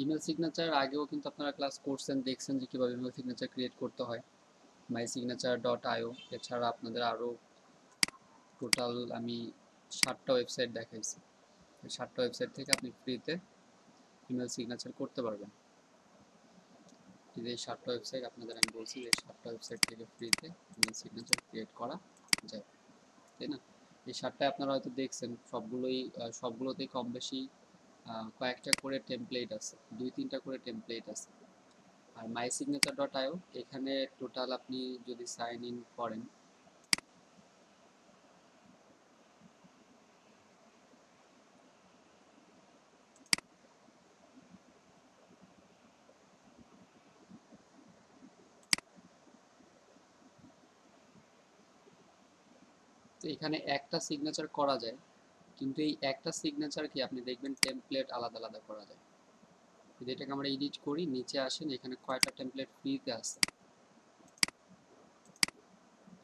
Email signature আগেও কিন্তু আপনারা ক্লাস করছেন, দেখছেন যে কীভাবে ইমেল সিগনেচার ক্রিয়েট করতে হয় mysignature.io। এছাড়া আপনাদের আরও টোটাল আমি 7টা ওয়েবসাইট দেখাইছি। এই 7টা ওয়েবসাইট থেকে আপনি ফ্রিতে ইমেল সিগনেচার করতে পারবেন। এই 7টা ওয়েবসাইট আপনাদের আমি বলছি, এই 7টা ওয়েবসাইট থেকে ফ্রিতে ইমেল সিগনেচার ক্রিয়েট করা যায়, তাই না? এই 7টায় আপনারা হয়তো দেখছেন সবগুলোতেই কম বেশি কয়েকটা করে টেমপ্লেট আছে, 2-3টা করে টেমপ্লেট আছে। আর mysignature.io এখানে টোটাল আপনি যদি সাইন ইন করেন, তো এখানে একটা সিগনেচার করা যায়, কিন্তু এই একটা সিগনেচার কি আপনি দেখবেন টেমপ্লেট আলাদা আলাদা করা যায়। যদি এটাকে আমরা এডিট করি, নিচে আসেন, এখানে কয়টা টেমপ্লেট ফ্রিতে আছে।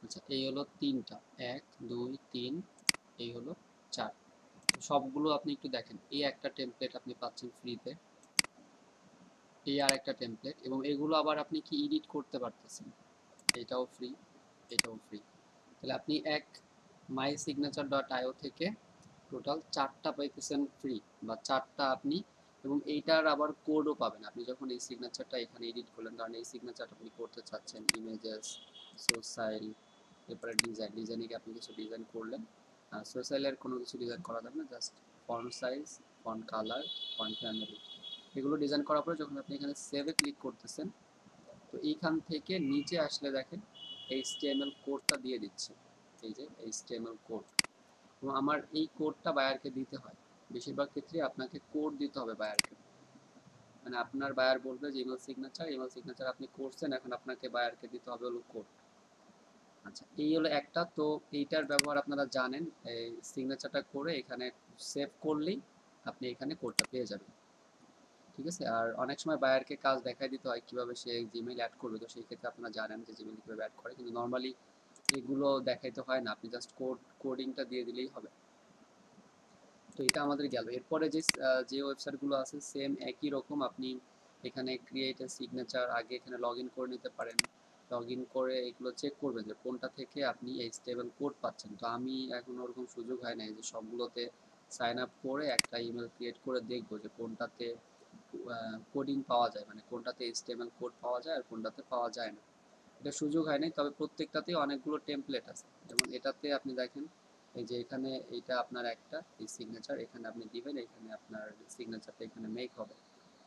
আচ্ছা, এই হলো 3টা, 1 2 3, এই হলো 4। সবগুলো আপনি একটু দেখেন, এই একটা টেমপ্লেট আপনি পাচ্ছেন ফ্রিতে, এই আর একটা টেমপ্লেট, এবং এগুলো আবার আপনি কি এডিট করতে পারতেছেন। এটাও ফ্রি, এটাও ফ্রি। তাহলে আপনি এক mysignature.io থেকে টোটাল 4টা পাইতেছেন ফ্রি, বা 4টা আপনি, এবং এইটার আবার কোডও পাবেন আপনি যখন এই সিগনেচারটা এখানে এডিট করলেন। কারণ এই সিগনেচারটা আপনি করতে চাচ্ছেন ইমেজেস, সোশ্যাল, এরপরে ডিজাইনে গিয়ে আপনি কিছু ডিজাইন করলেন। সোশ্যালের কোনো কিছু ডিজাইন করা যাবে না, just font size, font colour, font family, এগুলো ডিজাইন করার পরে যখন আপনি এখানে সেভে ক্লিক করতেছেন, তো এইখান থেকে নিচে আসলে দেখেন HTML কোডটা দিয়ে দিচ্ছে, এই যে HTML কোড। এবং আমার এই কোডটা বায়ারকে দিতে হয়, বেশিরভাগ ক্ষেত্রে আপনাকে কোড দিতে হবে বায়ারকে। মানে আপনার বায়ার বলবে যে ইমেল সিগনেচার আপনি করছেন, এখন আপনাকে বায়ারকে দিতে হবে হলো কোড। আচ্ছা, এই হলো একটা। তো এইটার ব্যবহার আপনারা জানেন, এই সিগনেচারটা করে এখানে সেভ করলেই আপনি এখানে কোডটা পেয়ে যাবেন। ঠিক আছে? আর অনেক সময় বায়ারকে কাজ দেখাই দিতে হয় কিভাবে সে জিমেইল অ্যাড করবে, তো সেই ক্ষেত্রে আপনারা জানেন যে জিমেইল কিভাবে অ্যাড করে, কিন্তু নর্মালি এগুলো দেখাইতে হয় না, আপনি জাস্ট কোডিংটা দিয়ে দিলেই হবে। তো এটা আমাদের গেল। এরপরে যে ওয়েবসাইটগুলো আছে সেম একই রকম, আপনি এখানে ক্রিয়েট এ সিগনেচার আগে এখানে লগ ইন করে নিতে পারেন। লগ ইন করে এগুলো চেক করবেন যে কোনটা থেকে আপনি HTML কোড পাচ্ছেন। তো আমি এখন ওরকম সুযোগ হয় নাই যে সবগুলোতে সাইন আপ করে একটা ইমেল ক্রিয়েট করে দেখবো যে কোনটাতে কোডিং পাওয়া যায়, মানে কোনটাতে HTML কোড পাওয়া যায় আর কোনটাতে পাওয়া যায় না। এটা সুযোগ হয় নাই, তবে প্রত্যেকটাতেই অনেকগুলো টেমপ্লেট আছে। যেমন এটাতে আপনি দেখেন, এই যে এখানে এইটা আপনার একটা এই সিগনেচার এখানে আপনি দিবেন, এখানে আপনার সিগনেচারটা এখানে মেক হবে,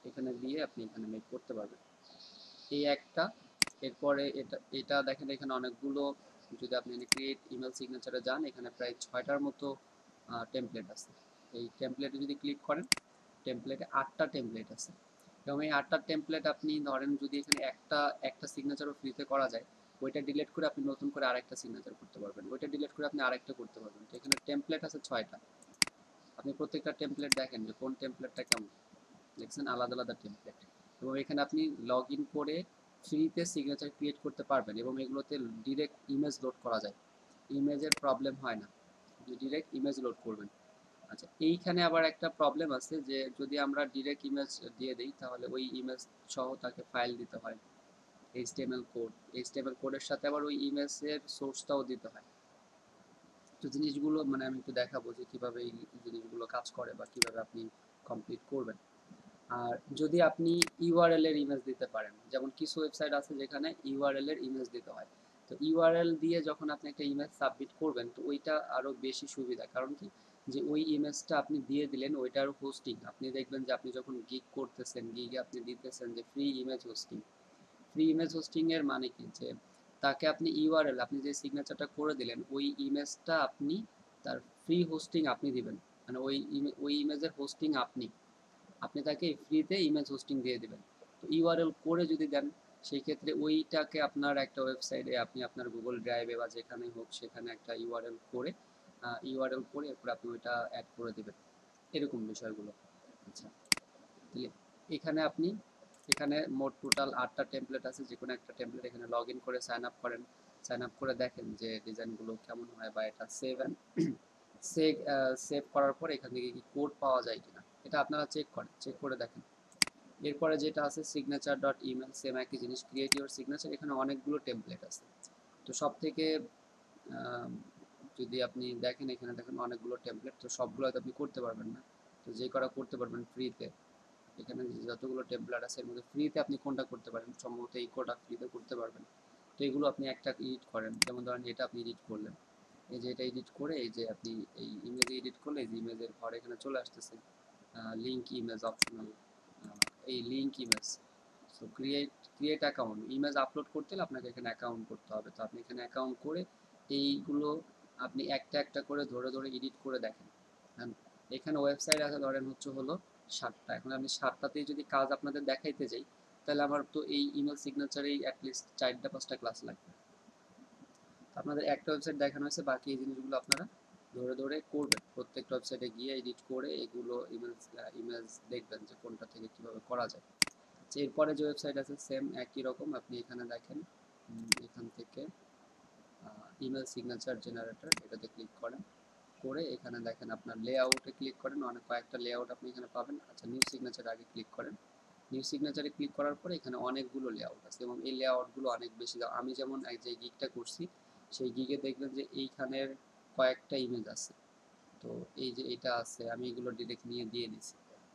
এখানে দিয়ে আপনি এখানে মেক করতে পারবেন এই একটা। এরপরে এটা এটা দেখেন এখানে অনেকগুলো, যদি আপনি ক্রিয়েট ইমেল সিগনেচারে যান, এখানে প্রায় 6টার মতো টেমপ্লেট আছে। এই টেমপ্লেটে যদি ক্লিক করেন, টেমপ্লেটে 8টা টেমপ্লেট আছে, এবং এই 8টা টেমপ্লেট আপনি ধরেন যদি এখানে একটা একটা সিগনেচারও ফ্রিতে করা যায়, ওইটা ডিলিট করে আপনি নতুন করে আরেকটা সিগনেচার করতে পারবেন, ওইটা ডিলিট করে আপনি আরেকটা করতে পারবেন। তো এখানে টেমপ্লেট আছে 6টা, আপনি প্রত্যেকটা টেমপ্লেট দেখেন যে কোন টেমপ্লেটটা কেমন, দেখছেন আলাদা আলাদা টেমপ্লেট। এবং এখানে আপনি লগ ইন করে ফ্রিতে সিগনেচার ক্রিয়েট করতে পারবেন, এবং এগুলোতে ডিরেক্ট ইমেজ লোড করা যায়, ইমেজের প্রবলেম হয় না, ডিরেক্ট ইমেজ লোড করবেন। আচ্ছা, এইখানে আবার একটা প্রবলেম আছে যে যদি আমরা ডিরেক্ট ইমেজ দিয়ে দিই, তাহলে ওই ইমেজ সহ তাকে ফাইল দিতে হয়, এইচটিএমএল কোডের সাথে আবার ওই ইমেজের সোর্সটাও দিতে হয়। তো জিনিসগুলো মানে আমি একটু দেখাবো যে কিভাবে এই জিনিসগুলো কাজ করে বা কিভাবে আপনি কমপ্লিট করবেন। আর যদি আপনি ইউআরএল এর ইমেজ দিতে পারেন, যেমন কিছু ওয়েবসাইট আছে যেখানে ইউআরএল এর ইমেজ দিতে হয়, তো ইউআরএল দিয়ে যখন আপনি একটা ইমেজ সাবমিট করবেন, তো ওইটা আরও বেশি সুবিধা। কারণ কি, যে ওই ইমেজটা আপনি দিয়ে দিলেন, ওইটার হোস্টিং আপনি দেখবেন যে আপনি যখন গিগ করতেছেন, গিগে আপনি দিতেছেন যে free image hosting. Free image hosting এর মানে কি, যে তাকে আপনি ইউআরএল, আপনি যে সিগনেচারটা করে দিলেন, ওই ইমেজটা আপনি তার ফ্রি হোস্টিং আপনি দিবেন, মানে ওই ইমেজের হোস্টিং আপনি আপনি তাকে ফ্রিতে ইমেজ হোস্টিং দিয়ে দিবেন। তো ইউআরএল করে যদি দেন, সেই ক্ষেত্রে ওইটাকে আপনার একটা ওয়েবসাইটে আপনি আপনার গুগল ড্রাইভে বা যেখানে হোক সেখানে একটা ইউআরএল করে এরপর আপনি ওইটা অ্যাড করে দেবেন, এরকম বিষয়গুলো। আচ্ছা, তাহলে এখানে আপনি এখানে মোট টোটাল 8টা টেমপ্লেট আছে, যে কোনো একটা টেমপ্লেট এখানে লগ ইন করে সাইন আপ করেন, সাইন আপ করে দেখেন যে ডিজাইনগুলো কেমন হয়, বা এটা সেভ করার পর এখান থেকে কি কোড পাওয়া যায় কিনা, এটা আপনারা চেক করে দেখেন। এরপরে যেটা আছে সিগনেচার ডট ইমেল, সেম একই জিনিস, ক্রিয়েট ইউর সিগনেচার। এখানে অনেকগুলো টেমপ্লেট আছে। তো সব থেকে যদি আপনি দেখেন, এখানে দেখেন অনেকগুলো টেমপ্লেট, তো সবগুলো হয়তো আপনি করতে পারবেন না। তো যে করা করতে পারবেন ফ্রিতে, এখানে যতগুলো টেমপ্লেট আছে এর মধ্যে ফ্রিতে আপনি কোনটা করতে পারেন, সম্ভবত এই কোডটা ফ্রিতে করতে পারবেন। তো এগুলো আপনি একটা এডিট করেন, যেমন ধরেন এটা আপনি এডিট করলেন, এই যে এটা এডিট করে, এই যে আপনি এই ইমেজে এডিট করলে এই যে ইমেজের ঘর এখানে চলে আসতেছে লিঙ্ক ইমেজ অপশনাল, এই link image. So create account, image upload করতে হলে আপনাকে এখানে অ্যাকাউন্ট করতে হবে। তো আপনি এখানে অ্যাকাউন্ট করে এইগুলো আপনি একটা একটা করে ধরে ধরে এডিট করে দেখেন। এখানে ওয়েবসাইট আছে ধরেন হলো 7টা। এখন আমি 7টাতেই যদি কাজ আপনাদের দেখাইতে যাই, তাহলে আমার তো এই ইমেল সিগনেচারেই অ্যাটলিস্ট 4টা 5টা ক্লাস লাগবে। আপনাদের একটা ওয়েবসাইট দেখানো হয়েছে, বাকি এই জিনিসগুলো আপনারা ধরে ধরে করবেন। প্রত্যেকটা ওয়েবসাইটে গিয়ে এডিট করে এগুলো ইমেজ দেখবেন যে কোনটা থেকে কিভাবে করা যায়। এরপরে যে ওয়েবসাইট আছে সেম একই রকম, আপনি এখানে দেখেন, এখান থেকে ইমেল সিগনেচার জেনারেটর এটাতে ক্লিক করেন, করে এখানে দেখেন আপনার লেআউটে ক্লিক করেন, অনেক কয়েকটা লেআউট আপনি এখানে পাবেন। আচ্ছা, নিউ সিগনেচার আগে ক্লিক করেন। নিউ সিগনেচারে ক্লিক করার পরে এখানে অনেকগুলো লেআউট আছে এবং এই লেআউটগুলো অনেক বেশি দাম। আমি যেমন যে গিগটা করছি, সেই গিগে দেখবেন যে এইখানের কয়েকটা ইমেজ আছে। তো এই যে এটা আছে, আমি এগুলো ডিরেক্ট নিয়ে দিয়ে দিছি।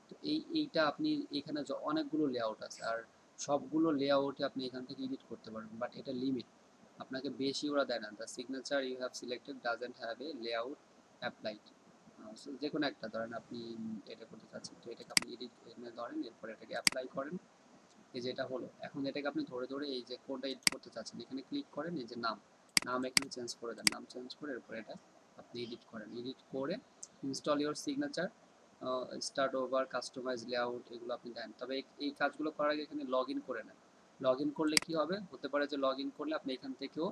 তো এইটা আপনি এখানে অনেকগুলো লেআউট আছে, আর সবগুলো লেআউটে আপনি এখান থেকে এডিট করতে পারবেন, বাট এটা লিমিট, আপনাকে বেশি ওরা দেয় না। The signature you have selected doesn't have a layout applied. যে কোনো একটা ধরেন আপনি এটা করতে চাচ্ছেন, তো এটাকে আপনি এডিট এখানে ধরেন, এরপর এটাকে অ্যাপ্লাই করেন। এই যে এটা হলো, এখন এটাকে আপনি ধরে ধরে এই যে কোনটা এডিট করতে চাচ্ছেন এখানে ক্লিক করেন, এই যে নাম এখানে চেঞ্জ করে দেন, নাম চেঞ্জ করে এরপর এটা আপনি এডিট করেন। এডিট করে install your signature, start over, customize layout, এগুলো আপনি দেন। তবে এই কাজগুলো করার আগে এখানে লগ ইন করে নেন। লগ ইন করলে কি হবে, হতে পারে যে লগ ইন করলে আপনি এখান থেকেও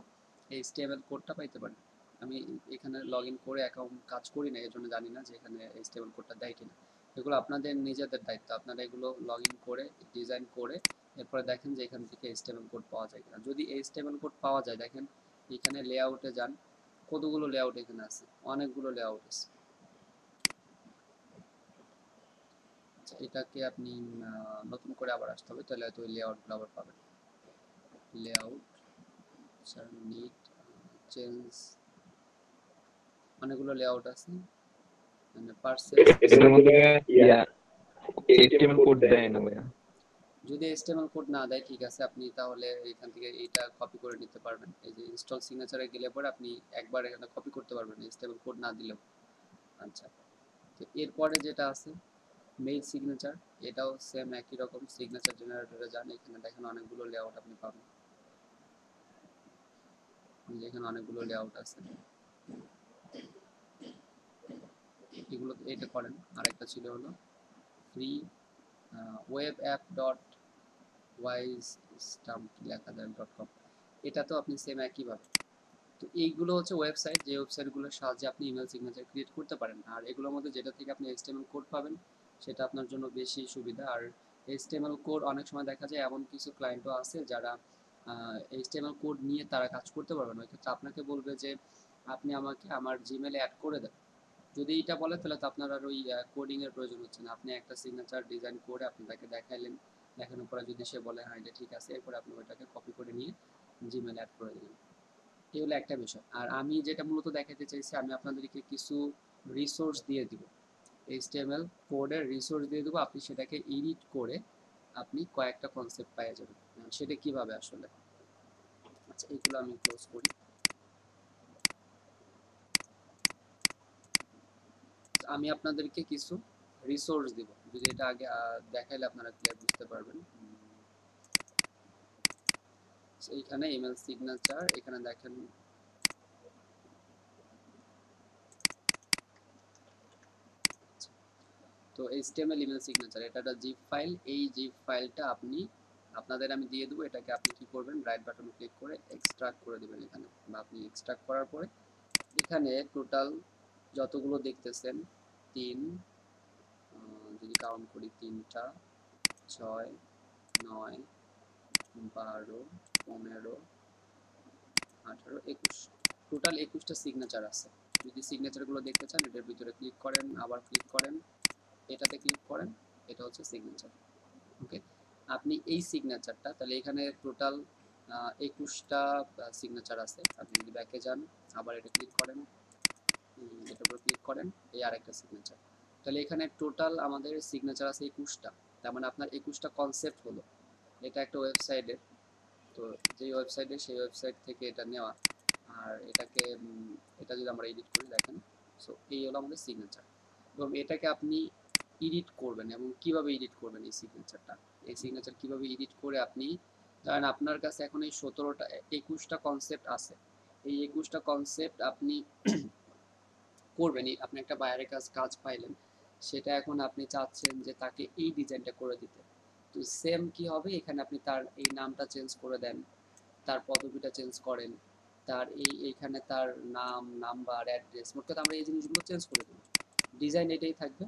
এই স্টেবল কোডটা পাইতে পারেন। আমি এখানে লগ ইন করে অ্যাকাউন্ট কাজ করি না, এর জন্য জানি না যে এখানে এই স্টেবল কোডটা দেয় কিনা। এগুলো আপনাদের নিজেদের দায়িত্ব, আপনারা এগুলো লগ ইন করে ডিজাইন করে এরপরে দেখেন যে এখান থেকে স্টেবল কোড পাওয়া যায় কিনা। যদি এই স্টেবল কোড পাওয়া যায়, দেখেন এখানে লেআউটে যান, কতগুলো লেআউট এখানে আছে, অনেকগুলো লেআউট আছে। আচ্ছা, এটাকে আপনি নতুন করে আবার আসতে হবে, তাহলে হয়তো ওই লেআউটগুলো আবার পাবেন। লেআউট নিড চেঞ্জ, অনেকগুলো লেআউট আছে, মানে পার্সেল এটার মধ্যে ইয়া এইচটিএমএল কোড দেয় না ভাইয়া? যদি এইচটিএমএল কোড না দেয়, ঠিক আছে, আপনি তাহলে এখান থেকে এইটা কপি করে নিতে পারবেন। এই যে ইনস্টল সিগনেচারে গেলে পরে আপনি একবার এখানে কপি করতে পারবেন এইচটিএমএল কোড না দিলেও। আচ্ছা, তো এরপরে যেটা আছে মেইল সিগনেচার, এটাও সেম একই রকম, সিগনেচার জেনারেটরে যান, এখানে দেখেন অনেকগুলো লেআউট আপনি পাবেন, যেখানে অনেকগুলো লেআউট আছে, এগুলো এটা করেন। আরেকটা ছিল হলো free web app dot wise stamp লেখা যায় .com, এটা তো আপনি সেম একইভাবে। তো এইগুলো হচ্ছে ওয়েবসাইট, যে ওয়েবসাইটগুলোর সাহায্যে আপনি ইমেল সিগনেচার ক্রিয়েট করতে পারেন। আর এগুলোর মধ্যে যেটা থেকে আপনি এইচটিএমএল কোড পাবেন সেটা আপনার জন্য বেশি সুবিধা। আর এইচটিএমএল কোড অনেক সময় দেখা যায় এমন কিছু ক্লায়েন্টও আছে যারা এইচটিএমএল কোড নিয়ে তারা কাজ করতে পারবে না, ওই ক্ষেত্রে আপনাকে বলবে যে আপনি আমাকে আমার জিমেলে অ্যাড করে দেন। যদি এটা বলে তাহলে তো আপনার আর ওই কোডিংয়ের প্রয়োজন হচ্ছে না, আপনি একটা সিগনেচার ডিজাইন করে আপনি তাকে দেখাইলেন, দেখানোর পরে যদি সে বলে হ্যাঁ এটা ঠিক আছে, এরপরে আপনি ওইটাকে কপি করে নিয়ে জিমেলে অ্যাড করে দিলেন। এই হলো একটা বিষয়। আর আমি যেটা মূলত দেখাতে চাইছি, আমি আপনাদেরকে কিছু রিসোর্স দিয়ে দিব, এইচটিএমএল কোডের রিসোর্স দিয়ে দেবো, আপনি সেটাকে এডিট করে আপনি কয়েকটা কনসেপ্ট পেয়ে যাবেন। সেটা কিভাবে আসলে, আচ্ছা এইগুলো আমি ক্লোজ করি। আমি আপনাদেরকে কিছু রিসোর্স দিব, যদি এটা আগে দেখাইলে আপনারা ক্লিয়ার বুঝতে পারবেন। এইখানে ইমেল সিগনেচার, এখানে দেখেন তো এইচটিএমএল ইমেল সিগনেচার, এটা একটা জিপ ফাইল। এই জিপ ফাইলটা আপনি আপনাদের আমি দিয়ে দেবো, এটাকে আপনি কি করবেন, রাইট বাটন ক্লিক করে এক্সট্রাক্ট করে দেবেন এখানে, বা আপনি এক্সট্রাক্ট করার পরে এখানে টোটাল যতগুলো দেখতেছেন 3, যদি কাউন্ট করি 3টা 6 9 12 15 18 21, টোটাল 21টা সিগনেচার আছে। যদি সিগনেচারগুলো দেখতে চান এটার ভিতরে ক্লিক করেন, আবার ক্লিক করেন, এটাতে ক্লিক করেন, এটা হচ্ছে সিগনেচার। ওকে, আপনি এই সিগনেচারটা তাহলে এখানে টোটাল 21টা সিগনেচার আছে। আপনি যদি ব্যাকে যান, আবার এটা ক্লিক করেন, এটার উপর ক্লিক করেন, এই আরেকটা সিগনেচার। তাহলে এখানে টোটাল আমাদের সিগনেচার আছে 21টা। তার মানে আপনার 21টা কনসেপ্ট হলো। এটা একটা ওয়েবসাইটের, তো যেই ওয়েবসাইটে সেই ওয়েবসাইট থেকে এটা নেওয়া। আর এটাকে এটা যদি আমরা এডিট করি দেখেন, সো এই হলো আমাদের সিগনেচার। এবং এটাকে আপনি এডিট করবেন এবং কিভাবে এডিট করবেন এই সিগনেচারটা, এই সিগনেচার কিভাবে এডিট করে আপনি ধরেন আপনার কাছে এখন এই 17টা 21টা কনসেপ্ট আছে, এই 21টা কনসেপ্ট আপনি করবেন। আপনি একটা বাইরের কাজ পাইলেন, সেটা এখন আপনি চাচ্ছেন যে তাকে এই ডিজাইনটা করে দিতে। তো সেম কি হবে, এখানে আপনি তার এই নামটা চেঞ্জ করে দেন, তার পদবিটা চেঞ্জ করেন, তার এইখানে তার নাম, নাম্বার, অ্যাড্রেস, মোট কথা আমরা এই জিনিসগুলো চেঞ্জ করে দেব। ডিজাইন এটাই থাকবে।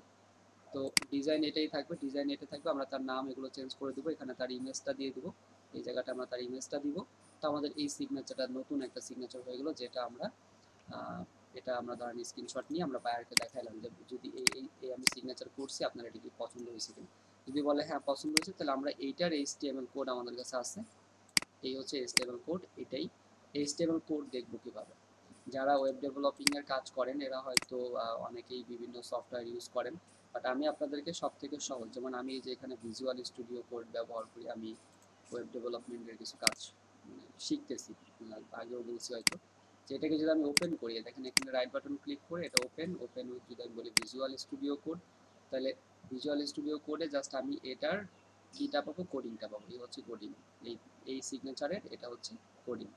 তো ডিজাইন এটাই থাকবে, ডিজাইন এটা থাকবে, আমরা তার নাম এগুলো চেঞ্জ করে দেবো, এখানে তার ইমেজটা দিয়ে দেবো, এই জায়গাটা আমরা তার ইমেজটা দিব। তো আমাদের এই সিগনেচারটা নতুন একটা সিগনেচার হয়ে গেল, যেটা আমরা আহ, এটা আমরা ধরেন স্ক্রিনশট নিয়ে আমরা বায়ারকে দেখাইলাম যে যদি এই আমি সিগনেচার করছি, আপনার এটা কি পছন্দ হয়েছে কিনা। যদি বলে হ্যাঁ পছন্দ হয়েছে, তাহলে আমরা এইটার HTML কোড আমাদের কাছে আছে, এই হচ্ছে HTML কোড। এটাই HTML কোড দেখব কিভাবে, যারা ওয়েব ডেভেলপিং এর কাজ করেন এরা হয়তো অনেকেই বিভিন্ন সফটওয়্যার ইউজ করেন, বাট আমি আপনাদেরকে সব থেকে সহজ, যেমন আমি যে এখানে ভিজুয়াল স্টুডিও কোড ব্যবহার করি, আমি ওয়েব ডেভেলপমেন্টের কিছু কাজ শিখতেছি, আগেও বলছি হয়তো, যে এটাকে যদি আমি ওপেন করি, দেখেন এখানে রাইট বাটন ক্লিক করে এটা ওপেন ওপেন উইথ, যদি আমি বলি ভিজুয়াল স্টুডিও কোড, তাহলে ভিজুয়াল স্টুডিও কোডে জাস্ট আমি এটার কিটা পাবো, কোডিংটা পাবো, এই হচ্ছে কোডিং। এই এই সিগনেচারের এটা হচ্ছে কোডিং।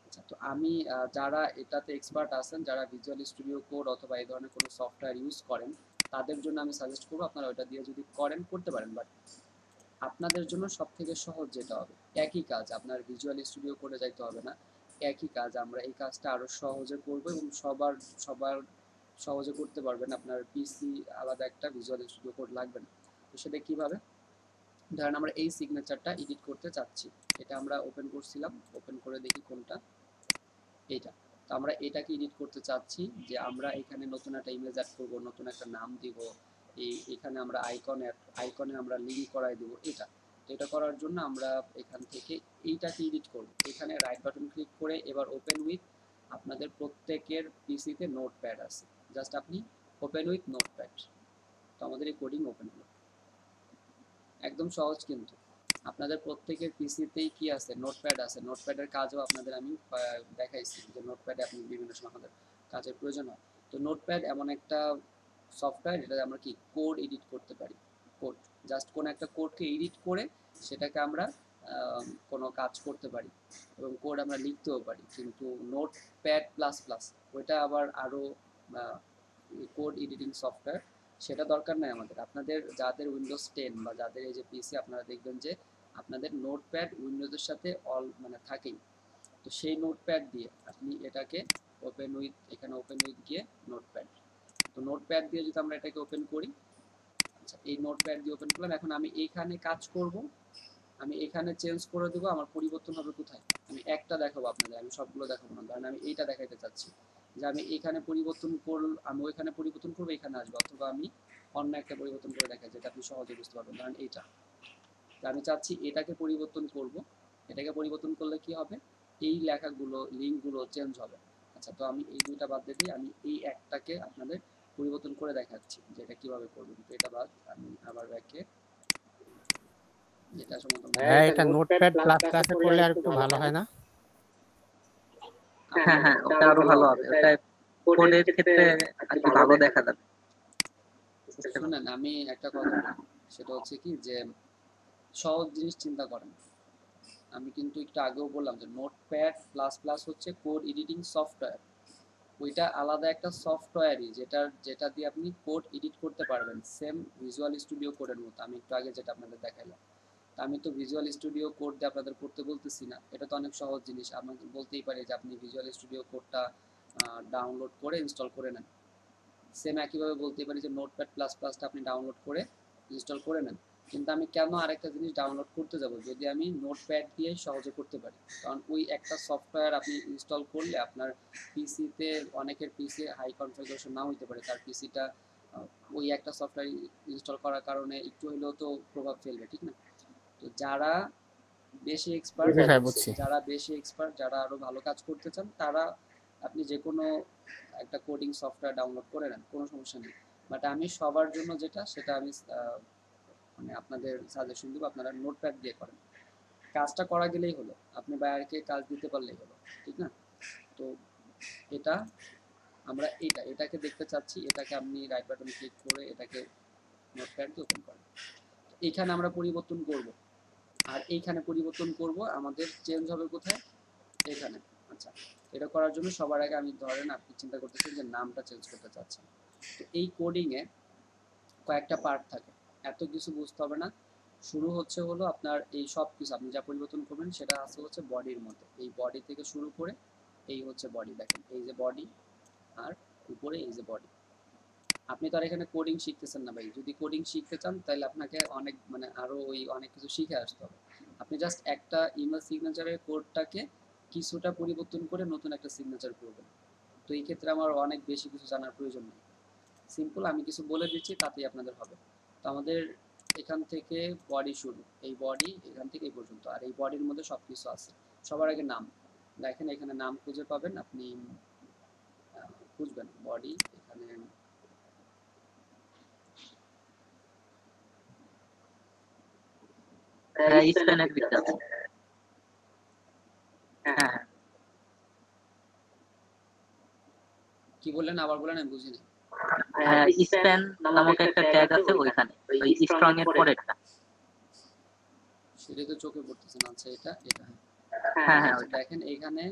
আচ্ছা, তো আমি যারা এটাতে এক্সপার্ট আছেন, যারা ভিজুয়াল স্টুডিও কোড অথবা এই ধরনের কোনো সফটওয়্যার ইউজ করেন, তাদের জন্য আমি সাজেস্ট করবো আপনারা ওটা দিয়ে যদি করেন করতে পারেন। বাট আপনাদের জন্য সব থেকে সহজ যেটা হবে, একই কাজ, আপনার ভিজুয়াল স্টুডিও কোডে যাইতে হবে না, একই কাজ আমরা এই কাজটা আরও সহজে করবো এবং সবার সবার সহজে করতে পারবেন। আপনার পিসি আলাদা একটা ভিজুয়াল স্টুডিও কোড লাগবে না। তো সেটা কীভাবে, ধরেন আমরা এই সিগনেচারটা এডিট করতে চাচ্ছি, এটা আমরা ওপেন করছিলাম, ওপেন করে দেখি কোনটা, এইটা। তো আমরা এটাকে এডিট করতে চাচ্ছি, যে আমরা এখানে নতুন একটা ইমেজ অ্যাড করব, নতুন একটা নাম দিব, এখানে আমরা আইকনে আমরা লিঙ্ক করাই দেব এটা। তো এটা করার জন্য আমরা এখান থেকে এইটাকে এডিট করব, এখানে রাইট বাটন ক্লিক করে এবার ওপেন উইথ, আপনাদের প্রত্যেকের পিসিতে নোটপ্যাড আছে, জাস্ট আপনি ওপেন উইথ নোটপ্যাড। তো আমাদের এই কোডিং ওপেন হলো, একদম সহজ কিন্তু। আপনাদের প্রত্যেকের পিসিতেই কি আছে, নোটপ্যাড আছে। নোটপ্যাডের কাজও আপনাদের আমি দেখাইছি, যে নোটপ্যাডে আপনি বিভিন্ন সময় আমাদের কাজের প্রয়োজন হয়। তো নোটপ্যাড এমন একটা সফটওয়্যার, যেটা আমরা কি কোড এডিট করতে পারি। কোড, জাস্ট কোনো একটা কোডকে এডিট করে সেটাকে আমরা কোনো কাজ করতে পারি এবং কোড আমরা লিখতেও পারি। কিন্তু নোটপ্যাড প্লাস প্লাস ওইটা আবার আরও কোড এডিটিং সফটওয়্যার, সেটা দরকার নাই আমাদের। আপনাদের যাদের উইন্ডোজ 10 বা যাদের এই যে পিসি, আপনারা দেখবেন যে আপনাদের নোটপ্যাড উইন্ডোজের সাথে মানে থাকেই। তো সেই নোটপ্যাড দিয়ে আপনি এটাকে ওপেন উইথ, এখানে ওপেন উইথ গিয়ে নোটপ্যাড, তো নোটপ্যাড দিয়ে যদি আমরা এটাকে ওপেন করি, আচ্ছা এই নোটপ্যাড দিয়ে ওপেন করলাম, এখন আমি এইখানে কাজ করব, আমি এখানে চেঞ্জ করে দেবো, আমার পরিবর্তন হবে কোথায়, আমি একটা দেখাবো আপনাদের, আমি সবগুলো দেখাবো না। ধরেন আমি এইটা দেখাইতে চাচ্ছি, যে আমি এখানে পরিবর্তন আমি ওইখানে পরিবর্তন করবো, এখানে আসবো, অথবা আমি অন্য একটা পরিবর্তন করে দেখাই, যেটা আপনি সহজে বুঝতে পারবেন। ধরেন এইটা, তো আমি চাচ্ছি এটাকে পরিবর্তন করব, এটাকে পরিবর্তন করলে কি হবে, এই লেখাগুলো লিঙ্কগুলো চেঞ্জ হবে। আচ্ছা, তো আমি এই দুইটা বাদ দিয়ে দিই, আমি এই একটাকে আপনাদের পরিবর্তন করে দেখাচ্ছি যে এটা কীভাবে করবেন। তো এটা বাদ, আমি আবার ব্যাকে, যেটা সম্ভবত হ্যাঁ, এটা নোটপ্যাড প্লাস প্লাসে করলে আর একটু ভালো হয় না? হ্যাঁ হ্যাঁ, ওটা আরো ভালো হবে, ওটা কোডের ক্ষেত্রে আর কি ভালো দেখা যাবে। শুনেন, আমি একটা কথা বলি, সেটা হচ্ছে কি যে সহজ জিনিস চিন্তা করেন। আমি কিন্তু একটু আগেও বললাম যে নোটপ্যাড প্লাস প্লাস হচ্ছে কোড এডিটিং সফটওয়্যার, ওইটা আলাদা একটা সফটওয়্যারই, যেটা দিয়ে আপনি কোড এডিট করতে পারবেন, সেম ভিজুয়াল স্টুডিও কোডের মতো। আমি একটু আগে যেটা আপনাদের দেখাইলাম, তা আমি তো ভিজুয়াল স্টুডিও কোড দিয়ে আপনাদের করতে বলতেছি না, এটা তো অনেক সহজ জিনিস। আমি বলতেই পারি যে আপনি ভিজুয়াল স্টুডিও কোডটা ডাউনলোড করে ইনস্টল করে নেন। সেম একইভাবে বলতেই পারি যে নোটপ্যাড প্লাস প্লাসটা আপনি ডাউনলোড করে ইনস্টল করে নেন। কিন্তু আমি কেন আরেকটা জিনিস ডাউনলোড করতে যাব, যদি আমি নোটপ্যাড দিয়ে সহজে করতে পারি? কারণ ওই একটা সফটওয়্যার আপনি ইনস্টল করলে আপনার পিসিতে, অনেকের পিসি হাই কনফিগারেশন না হইতে পারে, তার পিসিটা ওই একটা সফটওয়্যার ইনস্টল করার কারণে একটু হলেও তো প্রভাব ফেলবে, ঠিক না? তো যারা বেশি এক্সপার্ট, বুঝছি ভাই, বুঝছি। যারা আরো ভালো কাজ করতে চান, তারা আপনি যে কোনো একটা কোডিং সফটওয়্যার ডাউনলোড করে নেন, কোনো সমস্যা নেই। বাট আমি সবার জন্য সেটা আমি মানে আপনাদের সাজেশন দিব, আপনারা নোটপ্যাড দিয়ে করেন। কাজটা করা গেলেই হলো, আপনি বাইরেকে কাজ দিতে পারলেই হলো, ঠিক না? তো এটা আমরা এটাকে দেখতে চাচ্ছি, এটাকে আপনি রাইট বাটন ক্লিক করে এটাকে নোটপ্যাড দিয়ে ওপেন করেন। এখানে আমরা পরিবর্তন করব, আর এইখানে পরিবর্তন করব, আমাদের চেঞ্জ হবে কোথায়? এখানে। আচ্ছা, এটা করার জন্য সবার আগে আমি ধরেন আপনি চিন্তা করতেছেন যে নামটা চেঞ্জ করতে চাচ্ছেন। তো এই কোডিংয়ে কয়েকটা পার্ট থাকে, এত কিছু বুঝতে হবে না। শুরু হলো আপনার এই সব কিছু আপনি যা পরিবর্তন করবেন সেটা আছে হচ্ছে বডির মধ্যে। এই বডি থেকে শুরু করে এই হচ্ছে বডি, দেখেন এই যে বডি, আর উপরে এই যে বডি। আপনি তো আর এখানে কোডিং শিখতেছেন না ভাই, যদি কোডিং শিখতে চান তাহলে আপনাকে অনেক মানে আরো অনেক কিছু শিখে আসতে হবে। আপনি জাস্ট একটা ইমেল সিগনেচারের কোডটাকে কিছুটা পরিবর্তন করে নতুন একটা সিগনেচার করবেন। তো এই ক্ষেত্রে আমার অনেক বেশি কিছু জানার প্রয়োজন নেই, সিম্পল আমি কিছু বলে দিচ্ছি তাতেই আপনাদের হবে। তো আমাদের এখান থেকে বডি শুরু, এই বডি এখান থেকে এই পর্যন্ত, আর এই বডির মধ্যে সব কিছু আছে। সবার আগে নাম, দেখেন এখানে নাম খুঁজে পাবেন, আপনি খুঁজবেন বডি, এখানে স্পেনের ভিতরে আছে। হ্যাঁ, কি বললেন আবার বলেন, আমি বুঝিনি। স্পেন নামক একটা ট্যাগ আছে ওইখানে, ওই স্ট্রং এর পরেরটা। সেটা তো চোখে পড়তেছে না। আচ্ছা, এটা এটা হ্যাঁ হ্যাঁ, আচ্ছা, ওইটা। দেখেন এইখানে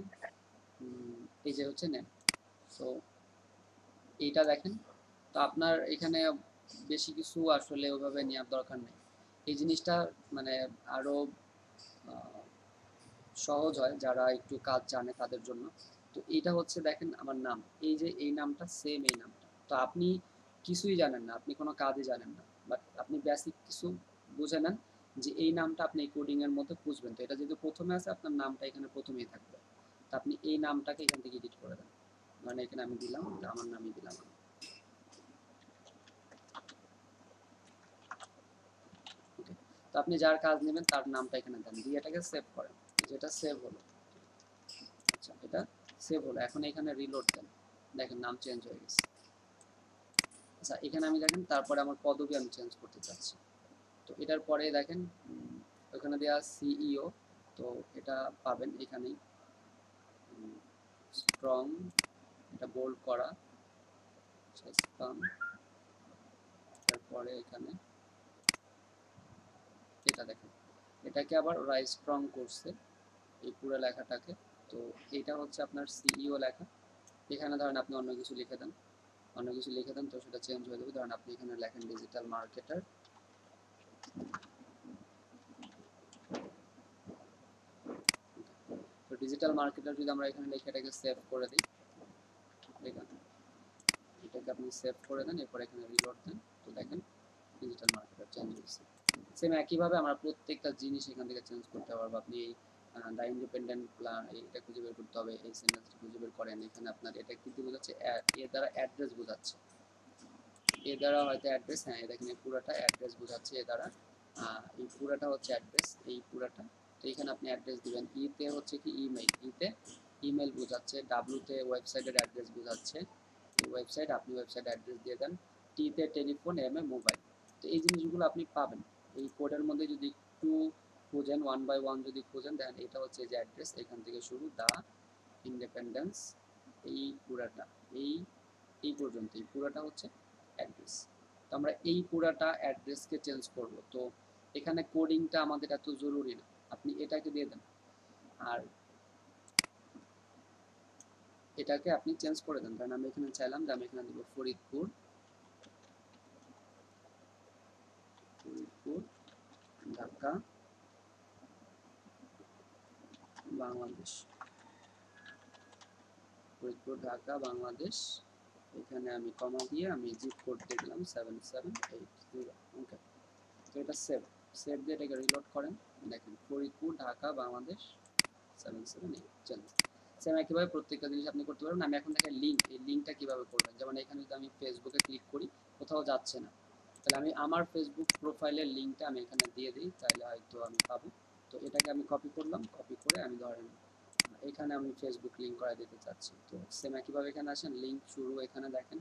এই যে হচ্ছে নেম, সো এইটা দেখেন। তো আপনার এখানে বেশি কিছু আসলে ওইভাবে নেওয়ার দরকার নেই। এই জিনিসটা মানে আরো আহ, সহজ হয় যারা একটু কাজ জানে তাদের জন্য। তো এইটা হচ্ছে দেখেন আমার নাম, এই যে এই নামটা সেম এই নামটা। তো আপনি কিছুই জানেন না, আপনি কোনো কাজই জানেন না, বাট আপনি বেসিক কিছু বুঝে নেন যে এই নামটা আপনি এই কোডিং এর মধ্যে খুঁজবেন। তো এটা যেহেতু প্রথমে আছে, আপনার নামটা এখানে প্রথমেই থাকবে। তো আপনি এই নামটাকে এখান থেকে এডিট করে দেন, মানে এখানে আমি দিলাম, আমার নামই দিলাম আমি। ওকে, তো আপনি যার কাজ নেবেন তার নামটা এখানে দেন, দিয়ে এটাকে সেভ করেন। যেটা সেভ হলো, আচ্ছা এটা সেভ হলো, এখন এখানে রিলোড দেন, দেখেন নাম চেঞ্জ হয়ে গেছে। আচ্ছা, এখানে আমি দেখেন তারপরে আমার পদবি আমি চেঞ্জ করতে চাচ্ছি। তো এটার পরে দেখেন ওখানে দেওয়া সিইও, তো এটা পাবেন এখানেই স্ট্রং, এটা বোল্ড করা, স্ট্রং। তারপরে এখানে এটা দেখেন, এটাকে আবার ওরা স্ট্রং করছে এই পুরো লেখাটাকে। তো এটা হচ্ছে আপনার সিইও লেখা। এখানে ধরেন আপনি অন্য কিছু লিখে দেন, তো সেটা চেঞ্জ হয়ে যাবে। ধরেন আপনি এখানে লেখেন ডিজিটাল মার্কেটার। তো ডিজিটাল মার্কেটার যদি আমরা এখানে লিখে এটাকে সেভ করে দিই, এটাকে আপনি সেভ করে দেন, এরপর এখানে রিলোড দেন, তো দেখেন ডিজিটাল মার্কেটার চেঞ্জ হয়েছে। সেম একইভাবে আমরা প্রত্যেকটা জিনিস এখান থেকে চেঞ্জ করতে পারবো। আপনি এই দ্য ইন্ডিপেন্ডেন্ট প্ল্যান এটা খুঁজে বের করতে হবে, এই সেন্টেন্সটা খুঁজে বের করেন। এখানে আপনার এটা কি বোঝাচ্ছে, এর দ্বারা অ্যাড্রেস বোঝাচ্ছে, এ দ্বারা হয়তো অ্যাড্রেস, হ্যাঁ দেখেন এই পুরোটা অ্যাড্রেস বোঝাচ্ছে এ দ্বারা, এই পুরোটা হচ্ছে অ্যাড্রেস, এই পুরোটা। তো এখানে আপনি অ্যাড্রেস দিবেন, ইতে হচ্ছে কি ইমেইল, ইতে ইমেল বোঝাচ্ছে, ডাব্লুতে ওয়েবসাইটের অ্যাড্রেস বোঝাচ্ছে, ওয়েবসাইট আপনি ওয়েবসাইট অ্যাড্রেস দিয়ে দেন, টিতে টেলিফোন, এমে মোবাইল। তো এই জিনিসগুলো আপনি পাবেন এই কোডের মধ্যে। যদি একটু খুঁজেন ওয়ান বাই ওয়ান যদি খুঁজেন, দেখেন এটা হচ্ছে যে অ্যাড্রেস, এখান থেকে শুরু দা ইন্ডিপেন্ডেন্স, এই পুরাটা এই এই পর্যন্ত এই পুরাটা হচ্ছে অ্যাড্রেস। তো আমরা এই পুরাটা অ্যাড্রেসকে চেঞ্জ করব। তো এখানে কোডিংটা আমাদের এত জরুরি না, আপনি এটাকে দিয়ে দেন, আর এটাকে আপনি চেঞ্জ করে দেন। কারণ আমি এখানে চাইলাম যে আমি এখানে দেবো ফরিদপুর, ঢাকা, বাংলাদেশ, ফরিদপুর ঢাকা বাংলাদেশ। এখানে আমি কমা দিয়ে আমি জিপ কোড দিয়ে দিলাম 7780। ওকে, তো এটা সেভ দিয়ে এটাকে রিলোড করেন, দেখেন ফরিদপুর ঢাকা বাংলাদেশ 778 চেঞ্জ। সেম একইভাবে প্রত্যেকটা জিনিস আপনি করতে পারবেন। আমি এখন দেখেন লিঙ্ক, এই লিঙ্কটা কীভাবে করবেন, যেমন এখানে যদি আমি ফেসবুকে ক্লিক করি কোথাও যাচ্ছে না, তো তাহলে আমি আমার ফেসবুক প্রোফাইলের লিঙ্কটা আমি এখানে দিয়ে দিই, তাহলে হয়তো আমি পাবো। তো এটাকে আমি কপি করলাম, কপি করে আমি ধরেন এখানে আমি ফেসবুক লিঙ্ক করে দিতে চাচ্ছি। তো সেম একইভাবে এখানে আসেন, লিঙ্ক শুরু এখানে দেখেন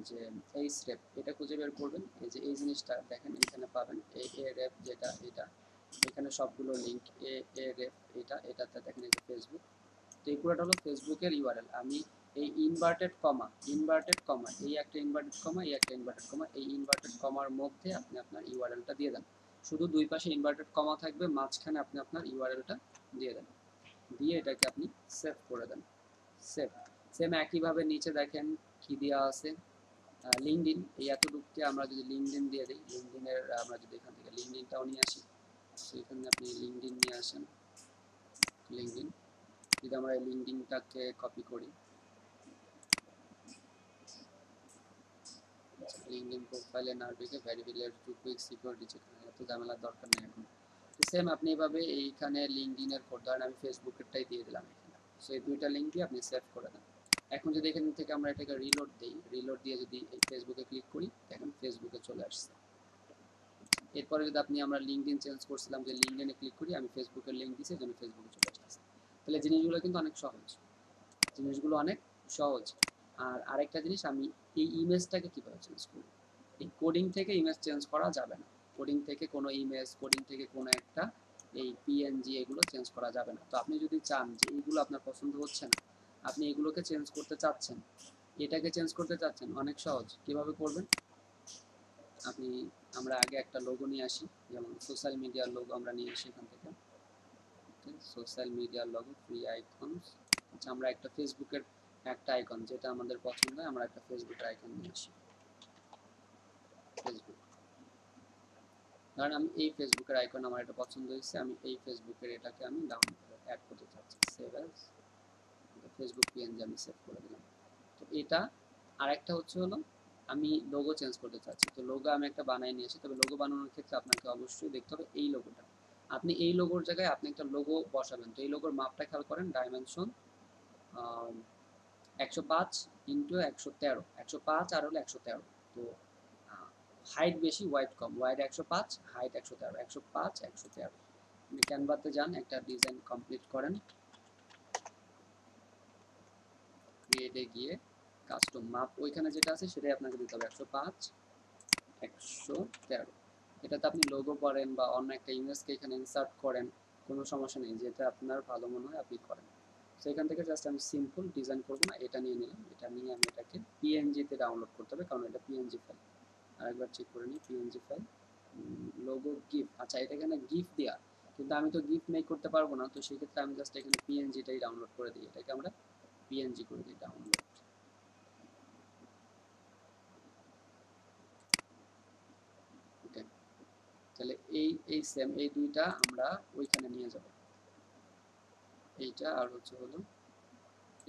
যে এই স্টেপ, এটা খুঁজে বের করবেন। এই যে এই জিনিসটা দেখেন এখানে পাবেন, এ রেফ যেটা এটা, এখানে সবগুলো লিঙ্ক এ রেফ এটাতে দেখেন এই যে ফেসবুক। তো এই পুরোটা হলো ফেসবুকের ইউআরএল। আমি এই ইনভার্টেড কমা এই একটা ইনভার্টেড কমা, এই একটা ইনভার্টেড কমা, এই ইনভার্টেড কমার মধ্যে আপনি আপনার ইউআরএলটা দিয়ে দেন। শুধু দুই পাশে ইনভার্টেড কমা থাকবে, মাঝখানে আপনি আপনার ইউআরএলটা দিয়ে দেন, দিয়ে এটাকে আপনি সেভ করে দেন। সেম একইভাবে নিচে দেখেন কি দেওয়া আছে, লিঙ্কডইন। এই এতটুকুকে আমরা যদি লিঙ্কডইন দিয়ে দিই, লিঙ্কডইনের আমরা যদি এখান থেকে লিঙ্কডইনটাও নিয়ে আসি, সেখানে আপনি লিঙ্কডইন নিয়ে আসেন। লিঙ্কডইন যদি আমরা এই লিঙ্কডইনটাকে কপি করি, লিঙ্কডইন প্রোফাইলে না ঢুকে verified to quick security check, এত ঝামেলার দরকার নেই এখন। তো সেম আপনি এভাবে এইখানে লিঙ্কডইনের কোড, ধরেন আমি ফেসবুকেরটাই দিয়ে দিলাম এখানে, সো এই দুইটা লিঙ্ক দিয়ে আপনি সেভ করে দেন। এখন যদি এখান থেকে আমরা এটাকে রিলোড দিই, রিলোড দিয়ে যদি এই ফেসবুকে ক্লিক করি, দেখেন ফেসবুকে চলে আসছে। এরপরে যদি আমরা লিঙ্কডইন চেঞ্জ করছিলাম যে লিঙ্কডইনে ক্লিক করি, আমি ফেসবুকের লিঙ্ক দিয়েছি, যেন ফেসবুকে চলে আসছে। তাহলে জিনিসগুলো কিন্তু অনেক সহজ, জিনিসগুলো অনেক সহজ। আর আরেকটা জিনিস, আমি এই ইমেজটাকে কীভাবে চেঞ্জ করব। এই কোডিং থেকে ইমেজ চেঞ্জ করা যাবে না, কোডিং থেকে কোনো ইমেজ, কোডিং থেকে কোনো একটা এই পিএনজি এগুলো চেঞ্জ করা যাবে না। তো আপনি যদি চান যে এইগুলো আপনার পছন্দ হচ্ছে না, আপনি এগুলোকে চেঞ্জ করতে চাচ্ছেন, এটাকে চেঞ্জ করতে চাচ্ছেন, অনেক সহজ। কিভাবে করবেন, আপনি আমরা আগে একটা লোগো নিয়ে আসি, যেমন সোশ্যাল মিডিয়ার লোগো আমরা নিয়ে আসি এখান থেকে, সোশ্যাল মিডিয়ার লোগো ফ্রি আইকনস। আচ্ছা, আমরা একটা ফেসবুকের একটা আইকন যেটা আমাদের পছন্দ হয়, আমরা একটা ফেসবুকের আইকন নিয়ে আসি। ফেসবুক, কারণ আমি এই ফেসবুকের আইকন আমার এটা পছন্দ হয়েছে, আমি এই ফেসবুকের এটাকে আমি ডাউনলোড করে অ্যাড করতে চাচ্ছি। সেভ অ্যাজ ফেসবুক পিএনজি আমি সেভ করে দিলাম। তো এটা আরেকটা হলো আমি লোগো চেঞ্জ করতে চাচ্ছি। তো লোগো আমি একটা বানাই নিয়ে আসি, তবে লোগো বানানোর ক্ষেত্রে আপনাকে অবশ্যই দেখতে হবে এই লোগোটা। আপনি এই লোগোর জায়গায় আপনি একটা লোগো বসাবেন। তো এই লোগোর মাপটা খেয়াল করেন, ডাইমেনশন 105 ইন্টু 113, 105 আর হলো 113। তো হাইট বেশি, ওয়াইড কম, ওয়াইড 105, হাইট 113, 105 113। আপনি ক্যানভাতে যান, একটা ডিজাইন কমপ্লিট করেন, ক্রিয়েটে গিয়ে কাস্টম মাপ ওইখানে যেটা আছে সেটাই আপনাকে দিতে হবে, 105 113। এটাতে আপনি লোগো করেন বা অন্য একটা ইমেজকে এখানে ইনসার্ট করেন, কোনো সমস্যা নেই, যেটা আপনার ভালো মনে হয় আপনি করেন। তো এখান থেকে জাস্ট আমি সিম্পল ডিজাইন করবো না, এটা নিয়ে নিলাম, এটা নিয়ে আমি এটাকে পিএনজিতে ডাউনলোড করতে হবে, কারণ এটা পিএনজি ফাইল। আরেকবার চেক করে নিই, পিএনজি ফাইল, লোগো গিফ। আচ্ছা, এটা এখানে গিফ দেওয়া, কিন্তু আমি তো গিফট মেক করতে পারবো না, তো সেক্ষেত্রে আমি জাস্ট এখানে পিএনজিটাই ডাউনলোড করে দিই, এটাকে আমরা পিএনজি করে দিই ডাউনলোড। ওকে, তাহলে এই সেম এই দুইটা আমরা ওইখানে নিয়ে যাব, এইটা আর হলো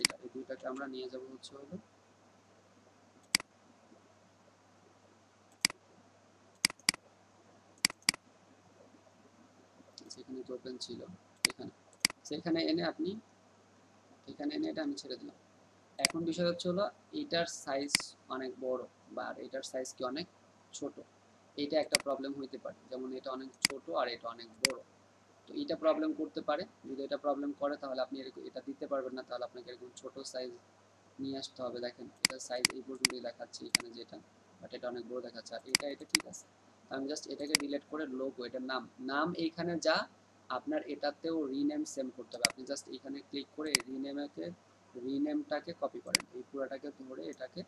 এটা, এই দুইটাকে আমরা নিয়ে যাব হলো সেখানে তো ওপেন ছিল, এখানে সেখানে এনে আপনি এখানে এনে এটা আমি ছেড়ে দিলাম। এখন বিষয় হলো এইটার সাইজ অনেক বড় বা এটার সাইজ কি অনেক ছোট, এটা একটা প্রবলেম হইতে পারে। যেমন এটা অনেক ছোট আর এটা অনেক বড়, তো এটা প্রবলেম করতে পারে। যদি এটা প্রবলেম করে তাহলে আপনি এটা দিতে পারবেন না, তাহলে আপনাকে এরকম ছোট সাইজ নিয়ে আসতে হবে। দেখেন এটার সাইজ এই পর্যন্তই দেখাচ্ছে এখানে যেটা, বাট এটা অনেক বড় দেখাচ্ছে। আর এটা ঠিক আছে, আমি জাস্ট এটাকে ডিলিট করে লোগো, এটার নাম এইখানে যা আপনার এটাতেও রিনেম সেম করতে হবে। আপনি জাস্ট এখানে ক্লিক করে রিনেমটাকে কপি করেন, এই পুরোটাকে ধরে এটাকে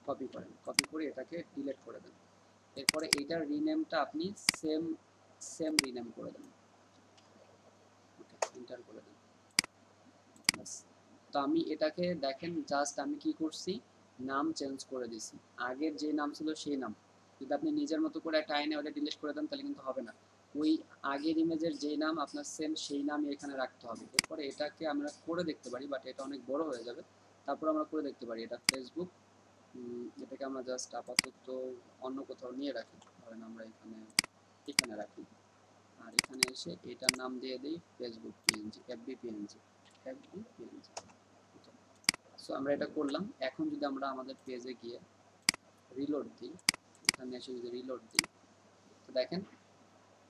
কপি করেন, কপি করে এটাকে ডিলিট করে দেন। এরপরে এইটার রিনেমটা আপনি সেম রিনেম করে দেন, ওকে, এন্টার করে দেন, বাস। তো আমি এটাকে দেখেন জাস্ট আমি কি করছি, নাম চেঞ্জ করে দিছি, আগের যে নাম ছিল সেই নাম। যদি আপনি নিজের মতো করে একটা আইনে ওটা ডিলিট করে দেন তাহলে কিন্তু হবে না, ওই আগের ইমেজের যেই নাম আপনার সেম সেই নামই এখানে রাখতে হবে। এরপরে এটাকে আমরা করে দেখতে পারি, বাট এটা অনেক বড় হয়ে যাবে। তারপর আমরা করে দেখতে পারি এটা ফেসবুক, এটাকে আমরা জাস্ট আপাতত অন্য কোথাও নিয়ে রাখি, ধরেন আমরা এখানে রাখি, আর এখানে এসে এটার নাম দিয়ে দিই Facebook PNG, FB PNG. So আমরা এটা করলাম। এখন যদি আমরা আমাদের পেজে গিয়ে রিলোড দিই, এখানে এসে যদি রিলোড দিই, তো দেখেন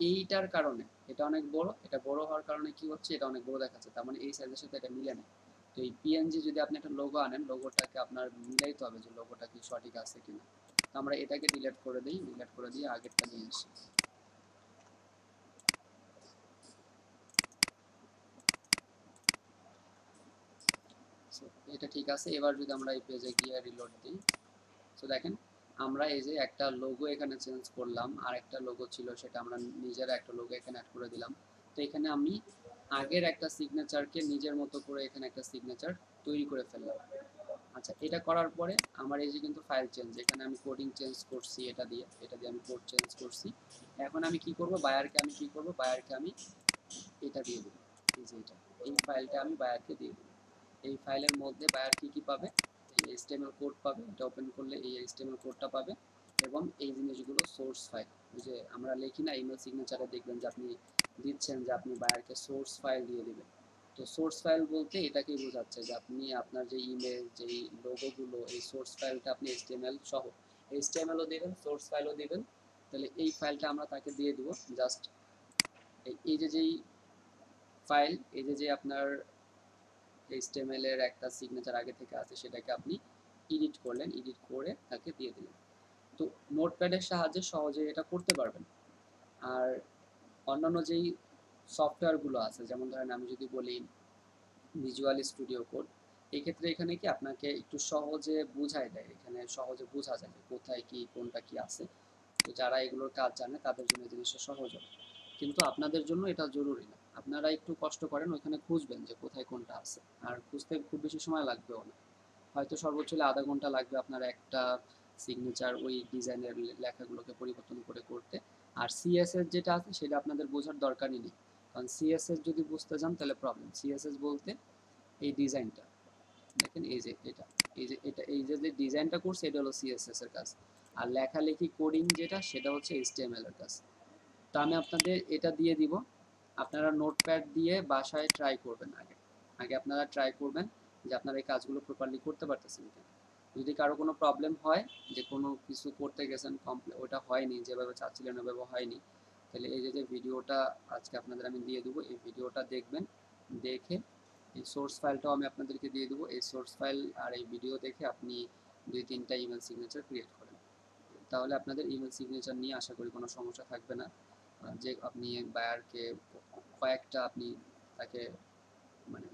এইটার কারণে এটা অনেক বড়, এটা বড় হওয়ার কারণে কি হচ্ছে, এটা অনেক বড় দেখাচ্ছে, তার মানে এই সাইজের সাথে এটা মিলে না। তো এই পিএনজি যদি আপনি একটা লোগো আনেন, লোগোটাকে আপনার মিলাইতে হবে যে লোগোটা কি সঠিক আছে কিনা। তো আমরা এটাকে ডিলিট করে দিই, ডিলিট করে দিয়ে আগেরটা নিয়ে আসি। এটা ঠিক আছে। এবার যদি আমরা এই পেজে গিয়ে রিলোড দিই, তো দেখেন আমরা এই যে একটা লোগো এখানে চেঞ্জ করলাম, আর একটা লোগো ছিল সেটা আমরা নিজের একটা লোগো এখানে অ্যাড করে দিলাম। তো এখানে আমি আগের একটা সিগনেচারকে নিজের মতো করে এখানে একটা সিগনেচার তৈরি করে ফেললাম। আচ্ছা, এটা করার পরে আমার এই যে কিন্তু ফাইল চেঞ্জ, এখানে আমি কোডিং চেঞ্জ করছি, এটা দিয়ে আমি কোড চেঞ্জ করছি। এখন আমি কি করব, বায়ারকে আমি কি করব, বায়ারকে আমি এটা দিয়ে দেবো, এই যে এটা, এই ফাইলটা আমি বায়ারকে দিয়ে দেবো। এই ফাইলের মধ্যে বায়ার কি কি পাবে, এই এইচটিএমএল কোড পাবে, এটা ওপেন করলে এই এইচটিএমএল কোডটা পাবে, এবং এই জিনিসগুলো সোর্স ফাইল, যে আমরা লিখি না ইমেল সিগনেচারে দেখবেন যে আপনি দিচ্ছেন যে আপনি বায়ারকে সোর্স ফাইল দিয়ে দিবেন। তো সোর্স ফাইল বলতে এটাকেই বোঝাচ্ছে যে আপনি আপনার যে ইমেল, যেই লোগোগুলো, এই সোর্স ফাইলটা আপনি এইচটিএমএল সহ, এইচটিএমএলও দিবেন, সোর্স ফাইলও দিবেন। তাহলে এই ফাইলটা আমরা তাকে দিয়ে দিব। জাস্ট এই যে যেই ফাইল, এই যে আপনার এইচটিএমএল এর একটা সিগনেচার আগে থেকে আছে, সেটাকে আপনি এডিট করলেন, এডিট করে তাকে দিয়ে দিলেন। তো নোটপ্যাডের সাহায্যে সহজে এটা করতে পারবেন। আর অন্যান্য যেই সফটওয়্যারগুলো আছে, যেমন ধরেন আমি যদি বলি ভিজুয়াল স্টুডিও কোড, এই ক্ষেত্রে এখানে কি আপনাকে একটু সহজে বুঝাই দেয়, এখানে সহজে বোঝা যায় যে কোথায় কি কোনটা কি আছে। তো যারা এগুলোর কাজ জানে তাদের জন্য এই জিনিসটা সহজ হবে, কিন্তু আপনাদের জন্য এটা জরুরি না। আপনারা একটু কষ্ট করেন, ওইখানে খুঁজবেন যে কোথায় কোনটা আছে, আর খুঁজতে খুব বেশি সময় লাগবেও না, হয়তো সর্বোচ্চ হলে আধা ঘন্টা লাগবে আপনার একটা সিগনেচার ওই ডিজাইনের লেখাগুলোকে পরিবর্তন করে করতে। আর সিএসএস যেটা আছে সেটা আপনাদের বোঝার দরকারই নেই, কারণ সিএসএস যদি বুঝতে যান তাহলে প্রবলেম। সিএসএস বলতে এই ডিজাইনটা দেখেন, এই যে এটা, এই যে ডিজাইনটা করছে এটা হলো সিএসএস এর কাজ, আর লেখালেখি কোডিং যেটা সেটা হচ্ছে এইচটিএমএল এর কাজ। তো আমি আপনাদের এটা দিয়ে দিব, আপনারা নোটপ্যাড দিয়ে বাসায় ট্রাই করবেন। আগে আগে আপনারা ট্রাই করবেন যে আপনারা এই কাজগুলো প্রপারলি করতে পারতেছেন কিনা। যদি কারো কোনো প্রবলেম হয়, যে কোনো কিছু করতে গেছেন ওটা হয়নি যেভাবে চাচ্ছিলেন ওভাবে হয়নি, তাহলে এই যে ভিডিওটা আজকে আপনাদের আমি দিয়ে দেবো, এই ভিডিওটা দেখবেন, দেখে এই সোর্স ফাইলটাও আমি আপনাদেরকে দিয়ে দেবো, এই সোর্স ফাইল আর এই ভিডিও দেখে আপনি 2-3টা ইমেল সিগনেচার ক্রিয়েট করেন। তাহলে আপনাদের ইমেল সিগনেচার নিয়ে আশা করি কোনো সমস্যা থাকবে না। যে আপনি বায়ারকে কয়েকটা আপনি তাকে মানে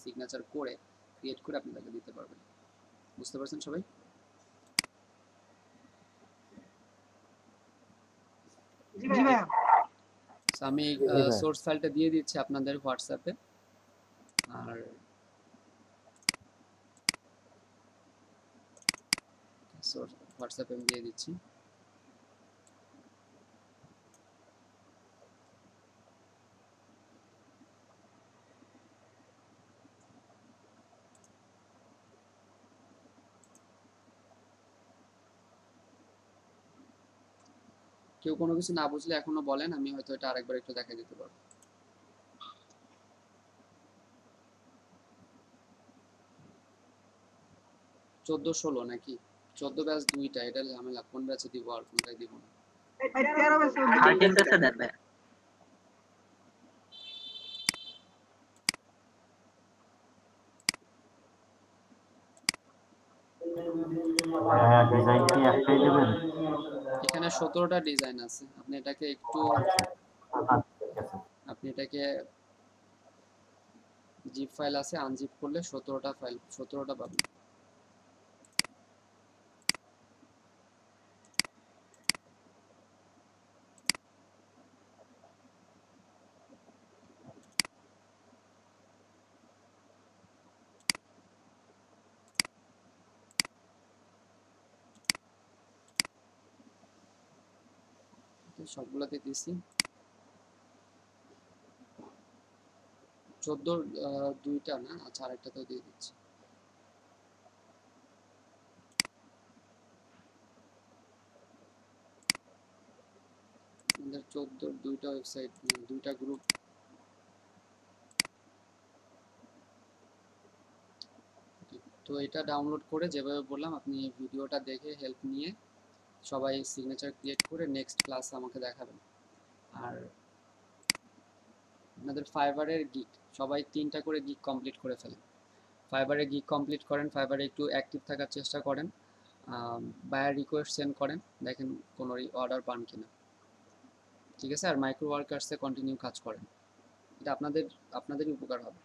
সিগনেচার করে ক্রিয়েট করে আপনি তাকে দিতে পারবেন। বুঝতে পারছেন সবাই? জি ভাইয়া। আমি সোর্স ফাইলটা দিয়ে দিচ্ছি আপনাদের হোয়াটসঅ্যাপে, আর হোয়াটসঅ্যাপে আমি দিয়ে দিচ্ছি। কেউ কোনো কিছু না বুঝলে এখনো বলেন, আমি হয়তো এটা আরেকবার একটু দেখা দিতে পারবো। 14-16 নাকি 14 ব্যাচ 2টা, এটা ঝামেলা, কোন ব্যাচে দিব আর কোনটায় দিব না। 13 ব্যাচে দেন ভাই। ডিজাইন কি একটাই দেবেন? এখানে 17টা ডিজাইন আছে, আপনি এটাকে একটু আপনি এটাকে জিপ ফাইল আছে, আনজিপ করলে 17টা ফাইল 17টা পাবেন। সবগুলোতে দিছি। 14 2টা না, আচ্ছা আরেকটাতেও দিয়ে দিচ্ছি। আমাদের 14 2টা ওয়েবসাইট, 2টা গ্রুপ। তো এটা ডাউনলোড করে যেভাবে বললাম আপনি ভিডিওটা দেখে হেল্প নিয়ে সবাই সিগনেচার ক্রিয়েট করে নেক্সট ক্লাস আমাকে দেখাবেন। আর আপনাদের ফাইবারের গিগ সবাই 3টা করে গিগ কমপ্লিট করে ফেলেন। ফাইবারে গিগ কমপ্লিট করেন, ফাইবারে একটু অ্যাক্টিভ থাকার চেষ্টা করেন, বায়ার রিকোয়েস্ট সেন্ড করেন, দেখেন কোনো অর্ডার পান কিনা। ঠিক আছে? আর মাইক্রো ওয়ার্কার্সে কন্টিনিউ কাজ করেন, এটা আপনাদেরই উপকার হবে।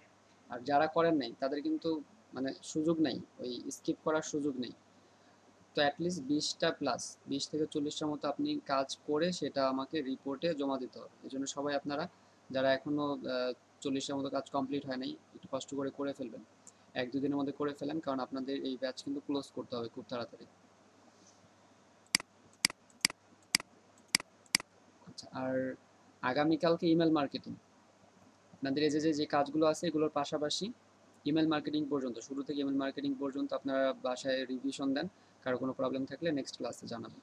আর যারা করেন নাই তাদের কিন্তু মানে সুযোগ নেই, ওই স্কিপ করার সুযোগ নেই। তো অ্যাটলিস্ট 20টা প্লাস 20 থেকে 40টার মতো আপনি কাজ করে সেটা আমাকে রিপোর্টে জমা দিতে হবে। এই জন্য সবাই আপনারা যারা এখনও 40টার মতো কাজ কমপ্লিট হয় নাই একটু কষ্ট করে ফেলবেন, 1-2 দিনের মধ্যে করে ফেলেন, কারণ আপনাদের এই ব্যাচ কিন্তু ক্লোজ করতে হবে খুব তাড়াতাড়ি। আচ্ছা, আর আগামীকালকে ইমেল মার্কেটিং, আপনাদের এই যে কাজগুলো আছে এগুলোর পাশাপাশি ইমেল মার্কেটিং পর্যন্ত, শুরু থেকে ইমেল মার্কেটিং পর্যন্ত আপনারা বাসায় রিভিশন দেন, কারো কোনো প্রবলেম থাকলে নেক্সট ক্লাসে জানাবেন।